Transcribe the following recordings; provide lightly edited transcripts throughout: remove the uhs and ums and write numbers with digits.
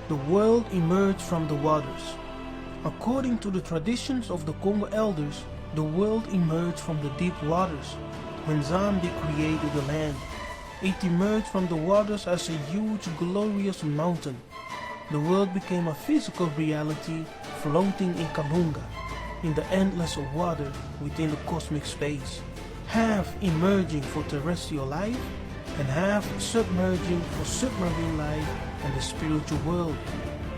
The world emerged from the waters. According to the traditions of the Congo elders, the world emerged from the deep waters. When Zambi created the land, it emerged from the waters as a huge, glorious mountain. The world became a physical reality floating in Kalunga, in the endless of water within the cosmic space, half emerging for terrestrial life and half submerging for submarine life and the spiritual world.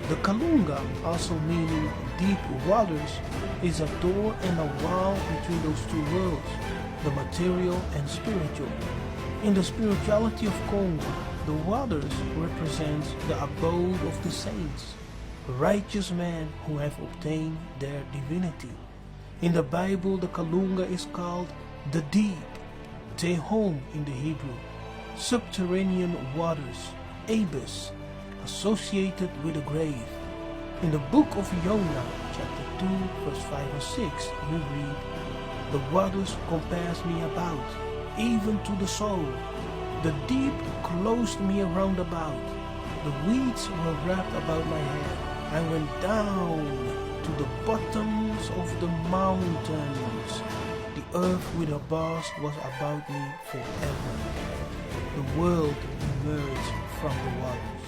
The Kalunga, also meaning deep waters, is a door and a wall between those two worlds, the material and spiritual. In the spirituality of Congo, the waters represents the abode of the saints, righteous men who have obtained their divinity. In the Bible, the Kalunga is called the deep, Thehom in the Hebrew, subterranean waters, abyss, associated with the grave. In the book of Jonah, chapter 2, verse 5 and 6, we read, "The waters compassed me about, even to the soul. The deep closed me around about. The weeds were wrapped about my head. I went down to the bottoms of the mountains. The earth with her bars was about me forever." The world emerged from the waters.